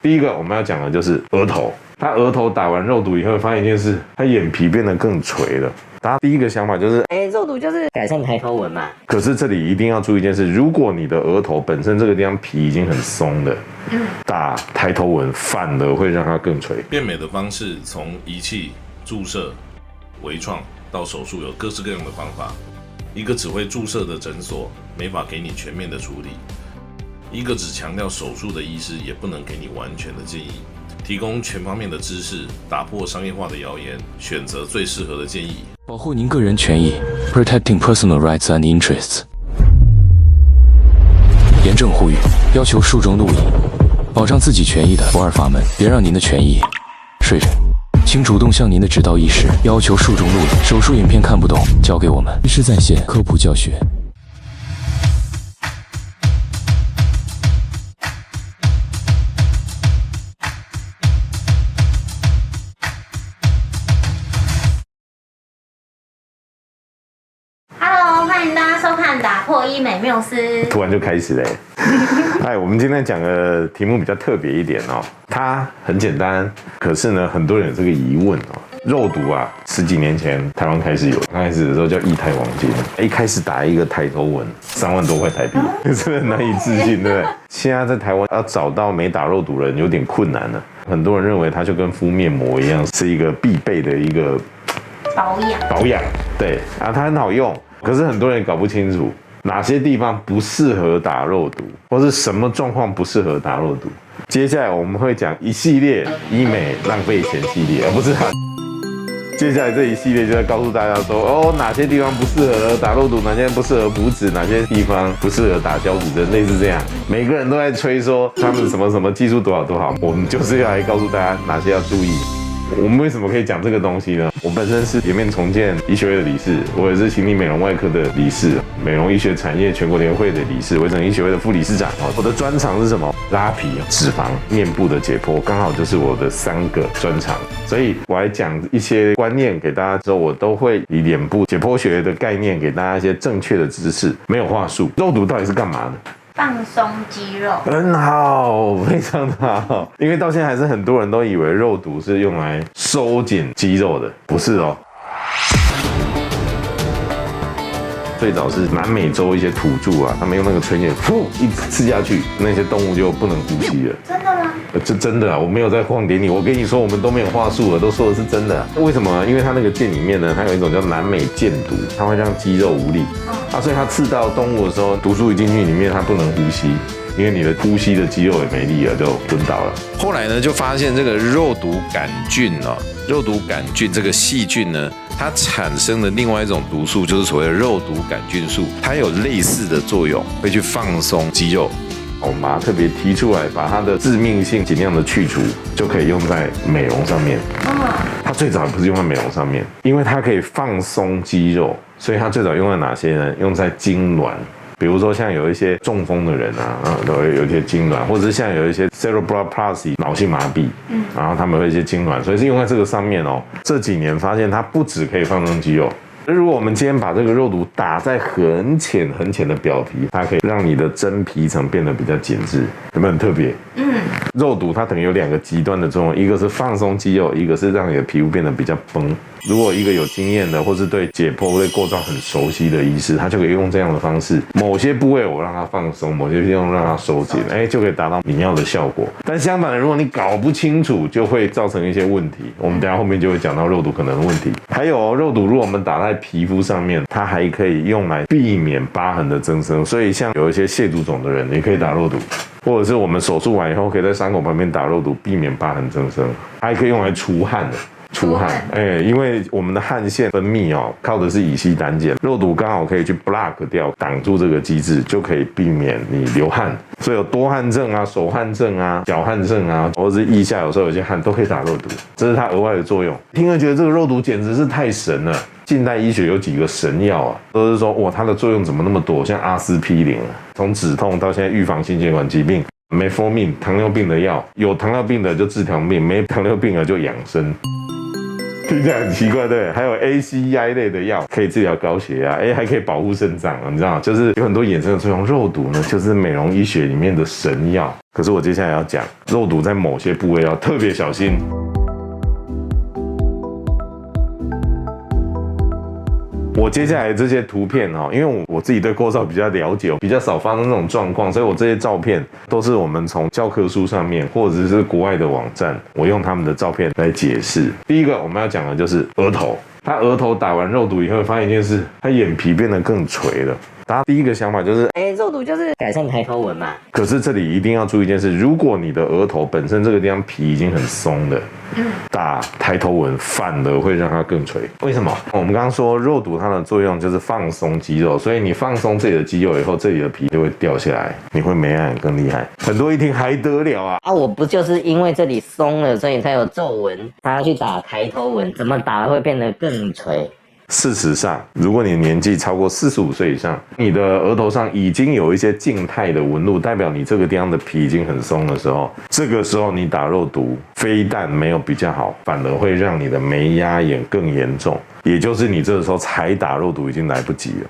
第一个我们要讲的就是额头，他额头打完肉毒以后，发现一件事，他眼皮变得更垂了。大家第一个想法就是，肉毒就是改善抬头纹嘛。可是这里一定要注意一件事，如果你的额头本身这个地方皮已经很松了，打抬头纹反而会让它更垂。变美的方式从仪器、注射、微创到手术有各式各样的方法。一个只会注射的诊所没法给你全面的处理，一个只强调手术的医师也不能给你完全的建议。提供全方面的知识，打破商业化的谣言，选择最适合的建议，保护您个人权益 ，Protecting personal rights and interests。严正呼吁，要求术中录影，保障自己权益的不二法门，别让您的权益睡着。请主动向您的指导医师要求术中录影，手术影片看不懂，交给我们，医师在线科普教学。欢迎大家收看《打破医美缪斯》。突然就开始嘞！哎，我们今天讲的题目比较特别一点哦，它很简单，可是呢，很多人有这个疑问哦。肉毒啊，10几年前台湾开始有，刚开始的时候叫液态黄金，一开始打一个抬头纹3万多块台币，真的难以置信，对不对？现在在台湾要找到没打肉毒的人有点困难了，很多人认为它就跟敷面膜一样，是一个必备的一个保养，对啊，它很好用。可是很多人搞不清楚哪些地方不适合打肉毒，或是什么状况不适合打肉毒。接下来我们会讲一系列医美浪费钱系列，而不是接下来这一系列就在告诉大家说，哪些地方不适合打肉毒，哪些不适合补脂，哪些地方不适合打胶质针，类似这样。每个人都在吹说他们什么技术多好多好，我们就是要来告诉大家哪些要注意。我们为什么可以讲这个东西呢？我本身是颜面重建医学会的理事，我也是心理美容外科的理事，美容医学产业全国联会的理事，微整医学会的副理事长。我的专长是什么？拉皮、脂肪、面部的解剖，刚好就是我的3个专长。所以我来讲一些观念给大家之后，我都会以脸部解剖学的概念给大家一些正确的知识，没有话术。肉毒到底是干嘛的？放松肌肉，很好，非常的好。因为到现在还是很多人都以为肉毒是用来收紧肌肉的，不是哦。最早是南美洲一些土著啊，他们用那个吹剑，一刺下去，那些动物就不能呼吸了。真的吗？这真的啊，我没有在晃点你。我跟你说，我们都没有话术了，都说的是真的。为什么？因为它那个剑里面呢，它有一种叫南美箭毒，它会让肌肉无力。所以它刺到动物的时候，毒素一进去里面，它不能呼吸。因为你的呼吸的肌肉也没力了，就昏倒了。后来呢，就发现这个肉毒杆菌肉毒杆菌这个细菌呢，它产生的另外一种毒素，就是所谓的肉毒杆菌素，它有类似的作用，会去放松肌肉。我们把它特别提出来，把它的致命性尽量的去除，就可以用在美容上面。它最早也不是用在美容上面，因为它可以放松肌肉，所以它最早用在哪些呢？用在痉挛。比如说像有一些中风的人都会有一些痉挛，或者是像有一些 cerebral palsy 脑性麻痹，然后他们会有一些痉挛，所以是用在这个上面哦。这几年发现它不只可以放松肌肉，如果我们今天把这个肉毒打在很浅很浅的表皮，它可以让你的真皮层变得比较紧致，有没有很特别？肉毒它等于有2个极端的作用，一个是放松肌肉，一个是让你的皮肤变得比较绷。如果一个有经验的，或是对解剖、对构造很熟悉的医师，他就可以用这样的方式，某些部位我让它放松，某些地方让它收紧，就可以达到你要的效果。但相反的，如果你搞不清楚，就会造成一些问题。我们等一下后面就会讲到肉毒可能的问题。还有肉毒，如果我们打在皮肤上面，它还可以用来避免疤痕的增生。所以像有一些蟹足肿的人，也可以打肉毒。或者是我们手术完以后，可以在伤口旁边打肉毒，避免疤痕增生。还可以用来除汗的。出汗，因为我们的汗腺分泌靠的是乙酰胆碱，肉毒刚好可以去 block 掉，挡住这个机制，就可以避免你流汗。所以有多汗症啊、手汗症啊、脚汗症啊，或者是腋下有时候有些汗都可以打肉毒，这是它额外的作用。听了觉得这个肉毒简直是太神了。近代医学有几个神药啊，都是说哇，它的作用怎么那么多？像阿司匹林，从止痛到现在预防心血管疾病。metformin 糖尿病的药，有糖尿病的就治糖尿病，没糖尿病的就养生。听起来很奇怪，对？还有 ACEI 类的药可以治疗高血压，还可以保护肾脏，你知道吗？就是有很多衍生的作用。肉毒呢，就是美容医学里面的神药。可是我接下来要讲，肉毒在某些部位要特别小心。我接下来这些图片因为我自己对构造比较了解，比较少发生这种状况，所以我这些照片都是我们从教科书上面或者是国外的网站，我用他们的照片来解释。第一个我们要讲的就是额头，他额头打完肉毒以后，发现一件事，他眼皮变得更垂了。大家第一个想法就是肉毒就是改善抬头纹嘛。可是这里一定要注意一件事，如果你的额头本身这个地方皮已经很松的，打抬头纹反而会让它更垂。为什么？我们刚刚说肉毒它的作用就是放松肌肉，所以你放松这里的肌肉以后，这里的皮就会掉下来，你会美眼更厉害。很多一听还得了啊！我不就是因为这里松了，所以才有皱纹，他要去打抬头纹，怎么打会变得更垂？事实上，如果你年纪超过45岁以上，你的额头上已经有一些静态的纹路，代表你这个地方的皮已经很松的时候，这个时候你打肉毒，非但没有比较好，反而会让你的眉压眼更严重。也就是你这个时候才打肉毒已经来不及了。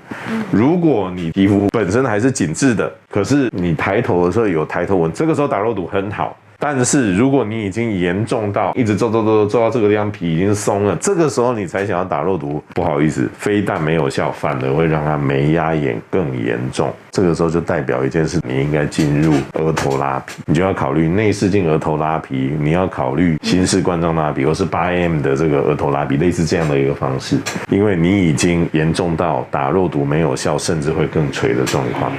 如果你皮肤本身还是紧致的，可是你抬头的时候有抬头纹，这个时候打肉毒很好。但是如果你已经严重到一直皱到这个地方皮已经松了，这个时候你才想要打肉毒，不好意思，非但没有效，反而会让它眉压眼更严重。这个时候就代表一件事，你应该进入额头拉皮，你就要考虑内视镜额头拉皮，你要考虑新式冠状拉皮，或是8mm 的这个额头拉皮，类似这样的一个方式，因为你已经严重到打肉毒没有效，甚至会更垂的状况。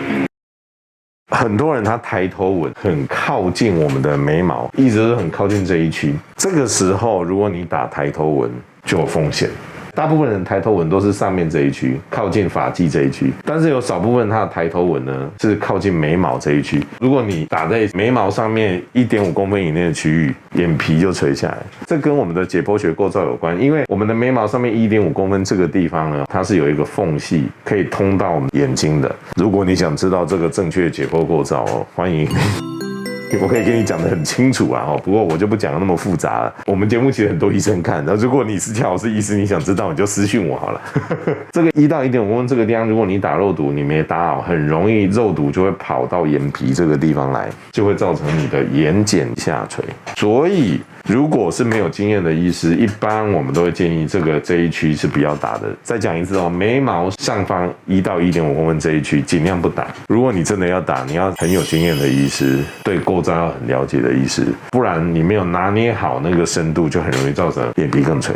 很多人他抬头纹很靠近我们的眉毛，一直都很靠近这一区，这个时候如果你打抬头纹就有风险。大部分人抬头纹都是上面这一区，靠近发际这一区，但是有少部分他的抬头纹呢是靠近眉毛这一区。如果你打在眉毛上面1.5公分以内的区域，眼皮就垂下来。这跟我们的解剖学构造有关，因为我们的眉毛上面1.5公分这个地方呢，它是有一个缝隙可以通到我们眼睛的。如果你想知道这个正确解剖构造欢迎我可以跟你讲得很清楚啊，不过我就不讲得那么复杂了。我们节目其实很多医生看，然后如果你是乔老师医师，你想知道你就私讯我好了。这个1到1.5公分这个地方，如果你打肉毒你没打好，很容易肉毒就会跑到眼皮这个地方来，就会造成你的眼睑下垂。所以如果是没有经验的医师，一般我们都会建议这一区是不要打的。再讲一次眉毛上方1到1.5公分这一区尽量不打。如果你真的要打，你要很有经验的医师，对构造要很了解的医师，不然你没有拿捏好那个深度，就很容易造成眼皮更垂。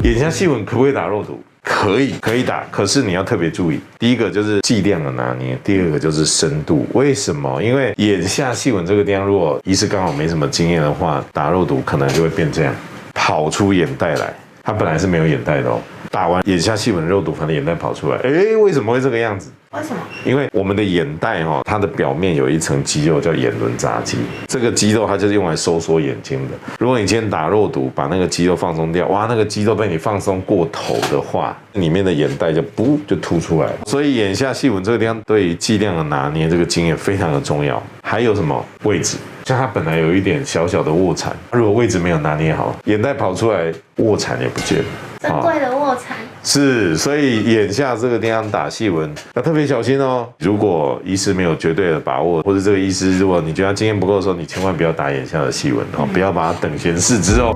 眼下细纹可不可以打肉毒？可以打，可是你要特别注意，第一个就是剂量的拿捏，第二个就是深度。为什么？因为眼下细纹这个地方，如果医师刚好没什么经验的话，打肉毒可能就会变这样，跑出眼袋来。它本来是没有眼袋的打完眼下细纹肉毒，反正眼袋跑出来。为什么会这个样子？为什么？因为我们的眼袋它的表面有一层肌肉叫眼轮匝肌，这个肌肉它就是用来收缩眼睛的。如果你今天打肉毒把那个肌肉放松掉，哇，那个肌肉被你放松过头的话，里面的眼袋就凸出来了。所以眼下细纹这个地方对于剂量的拿捏这个经验非常的重要。还有什么位置？像它本来有一点小小的卧蚕，如果位置没有拿捏好，眼袋跑出来，卧蚕也不见了。珍贵的卧蚕是，所以眼下这个地方打细纹要特别小心哦。如果医师没有绝对的把握，或者这个医师如果你觉得他经验不够的时候，你千万不要打眼下的细纹不要把它等闲视之哦。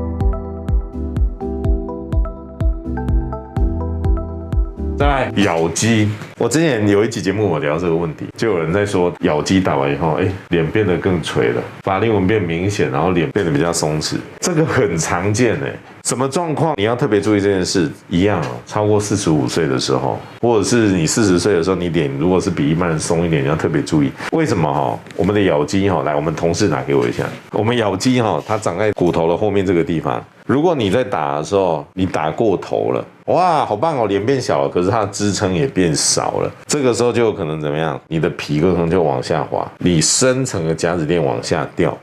再来咬肌，我之前有一集节目我聊这个问题，就有人在说咬肌打完以后，脸变得更垂了，法令纹变明显，然后脸变得比较松弛，这个很常见什么状况你要特别注意这件事？一样超过45岁的时候，或者是你40岁的时候，你脸如果是比一般人松一点，你要特别注意。为什么我们的咬肌来，我们同事拿给我一下，我们咬肌它长在骨头的后面这个地方。如果你在打的时候，你打过头了，哇，好棒脸变小了，可是它的支撑也变少了，这个时候就有可能怎么样？你的皮可能就往下滑，你深层的甲子链往下掉。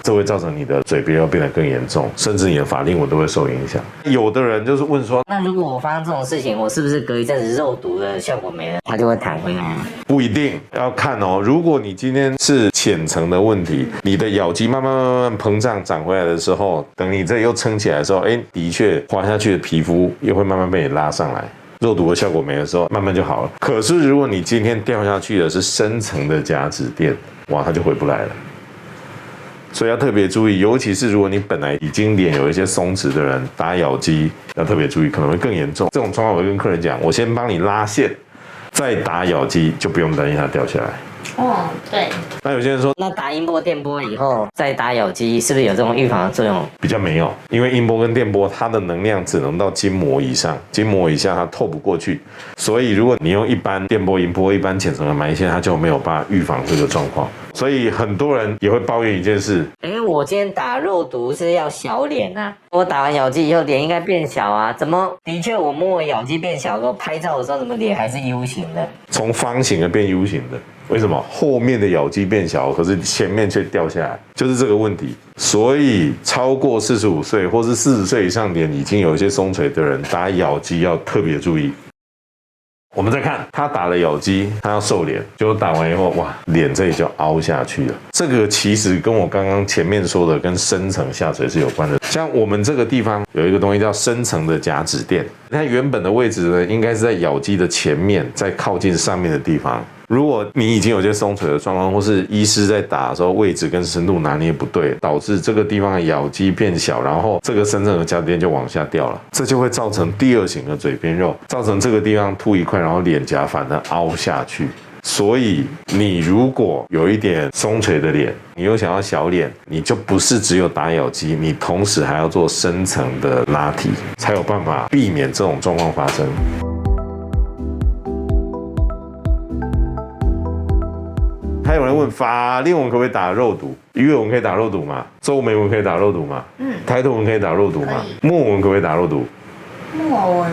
这会造成你的嘴边肉变得更严重，甚至你的法令纹都会受影响。有的人就是问说，那如果我发生这种事情，我是不是隔一阵子肉毒的效果没了，它就会弹回来啊？不一定，要看哦。如果你今天是浅层的问题，你的咬肌慢慢膨胀长回来的时候，等你这又撑起来的时候，的确滑下去的皮肤也会慢慢被你拉上来。肉毒的效果没的时候，慢慢就好了。可是如果你今天掉下去的是深层的甲脂垫，哇，它就回不来了。所以要特别注意，尤其是如果你本来已经脸有一些松弛的人，打咬肌要特别注意，可能会更严重。这种状况我会跟客人讲，我先帮你拉线，再打咬肌，就不用担心它掉下来。哦，对。那有些人说，那打音波、电波以后再打咬肌，是不是有这种预防的作用？比较没有，因为音波跟电波它的能量只能到筋膜以上，筋膜以下它透不过去，所以如果你用一般电波、音波、一般浅层的埋线，它就没有办法预防这个状况。所以很多人也会抱怨一件事，我今天打肉毒是要小脸啊，我打完咬肌以后脸应该变小啊，怎么的确我摸我咬肌变小了，拍照的时候怎么脸还是 U 型的？从方形的变 U 型的。为什么后面的咬肌变小，可是前面却掉下来，就是这个问题。所以超过45岁或是40岁以上脸已经有一些松垂的人，打咬肌要特别注意。我们再看他打了咬肌，他要瘦脸，结果打完以后，哇，脸这里就凹下去了。这个其实跟我刚刚前面说的跟深层下垂是有关的。像我们这个地方有一个东西叫深层的甲脂垫，它原本的位置呢，应该是在咬肌的前面，在靠近上面的地方。如果你已经有些松垂的状况，或是医师在打的时候位置跟深度拿捏不对，导致这个地方的咬肌变小，然后这个深层的甲脂垫就往下掉了，这就会造成第二型的嘴边肉，造成这个地方凸一块，然后脸颊反而凹下去。所以你如果有一点松垂的脸，你又想要小脸，你就不是只有打咬肌，你同时还要做深层的拉提，才有办法避免这种状况发生。还有人问法令纹可不可以打肉毒？鱼尾纹可以打肉毒吗？皱眉纹可以打肉毒吗？抬头纹可以打肉毒吗？木纹可不可以打肉毒？木纹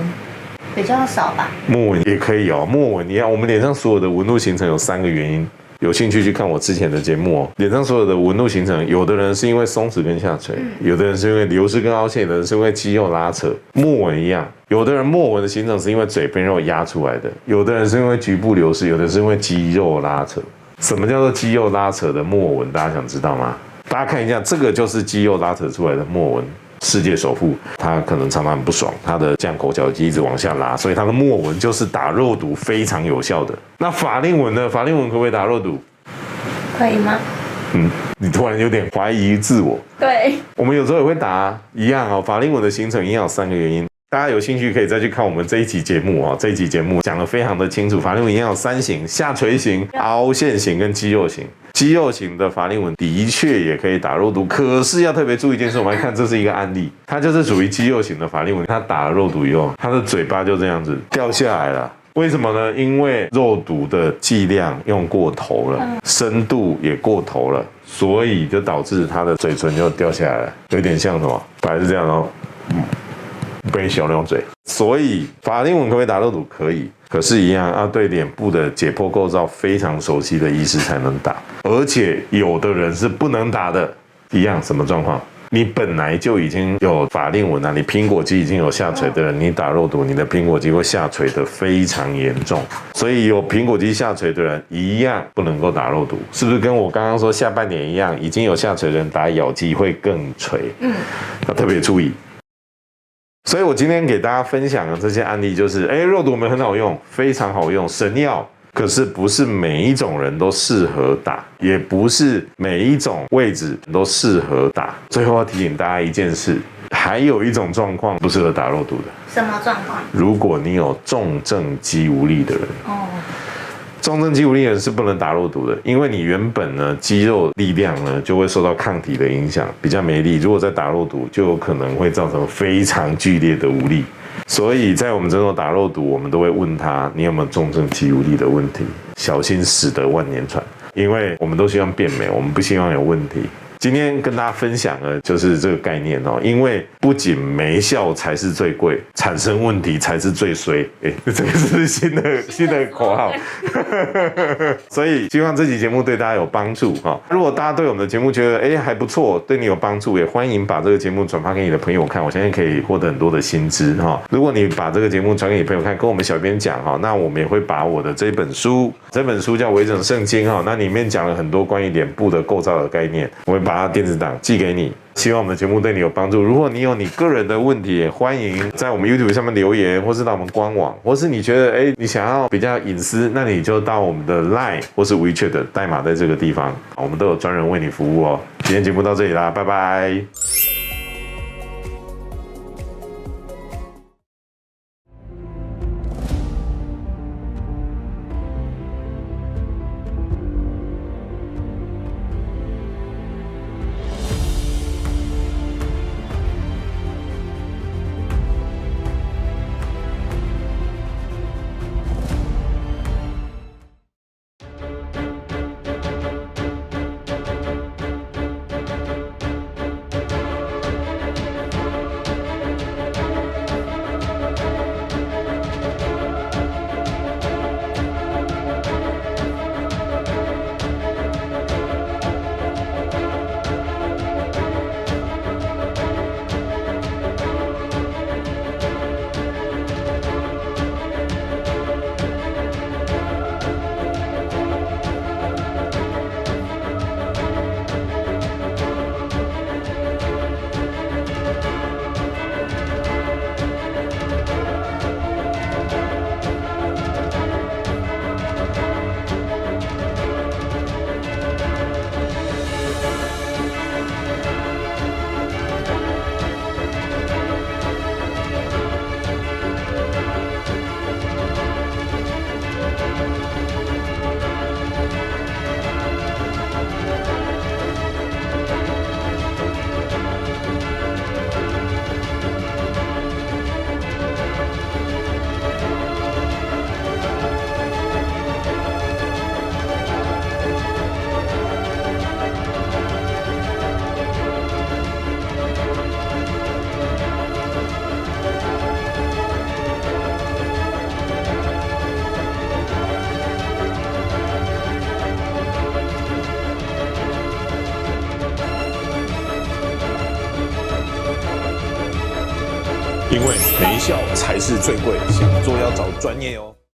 比较少吧。木纹也可以哦。木纹，你看我们脸上所有的纹路形成有3个原因。有兴趣去看我之前的节目哦。脸上所有的纹路形成，有的人是因为松弛跟下垂，有的人是因为流失跟凹陷，有的人是因为肌肉拉扯。墨纹一样，有的人墨纹的形成是因为嘴边肉压出来的，有的人是因为局部流失，有的是因为肌肉拉扯。什么叫做肌肉拉扯的墨纹？大家想知道吗？大家看一下，这个就是肌肉拉扯出来的墨纹。世界首富，他可能常常很不爽，他的降口角肌一直往下拉，所以他的墨纹就是打肉毒非常有效的。那法令纹呢？法令纹可不可以打肉毒？可以吗？你突然有点怀疑自我。对，我们有时候也会打一样哦。法令纹的形成一样有3个原因。大家有兴趣可以再去看我们这一集节目哦。这一集节目讲得非常的清楚，法令纹一样有3型：下垂型、凹陷型跟肌肉型。肌肉型的法令纹的确也可以打肉毒，可是要特别注意一件事，我们来看这是一个案例，它就是属于肌肉型的法令纹，它打了肉毒以后，它的嘴巴就这样子掉下来了。为什么呢？因为肉毒的剂量用过头了，深度也过头了，所以就导致它的嘴唇就掉下来了，有点像什么？本来是这样哦，被小那种嘴。所以法令纹可不可以打肉毒？可以，可是一样要对脸部的解剖构造非常熟悉的医师才能打，而且有的人是不能打的。一样什么状况？你本来就已经有法令纹啊，你苹果肌已经有下垂的人，你打肉毒，你的苹果肌会下垂的非常严重。所以有苹果肌下垂的人一样不能够打肉毒，是不是跟我刚刚说下半年一样？已经有下垂的人打咬肌会更垂，要特别注意。所以我今天给大家分享的这些案例就是，肉毒我们很好用，非常好用，神药。可是不是每一种人都适合打，也不是每一种位置都适合打。最后要提醒大家一件事，还有一种状况不适合打肉毒的。什么状况？如果你有重症肌无力的人。重症肌无力的人是不能打肉毒的，因为你原本呢肌肉力量呢就会受到抗体的影响，比较没力。如果再打肉毒，就有可能会造成非常剧烈的无力。所以在我们诊所打肉毒，我们都会问他你有没有重症肌无力的问题，小心驶得万年船。因为我们都希望变美，我们不希望有问题。今天跟大家分享的就是这个概念哦，因为不仅没效才是最贵，产生问题才是最衰。这个是新的口号。所以希望这期节目对大家有帮助哈。如果大家对我们的节目觉得还不错，对你有帮助，也欢迎把这个节目转发给你的朋友看，我相信可以获得很多的新知哈。如果你把这个节目传给你朋友看，跟我们小编讲哈，那我们也会把我的这本书叫《微整圣经》哈，那里面讲了很多关于脸部的构造的概念，我会把它电子档寄给你。希望我们的节目对你有帮助。如果你有你个人的问题，也欢迎在我们 YouTube 上面留言，或是到我们官网，或是你觉得你想要比较隐私，那你就到我们的 Line 或是 WeChat 的代码在这个地方，我们都有专人为你服务哦。今天节目到这里啦，拜拜。因为没效才是最贵，想做要找专业哦。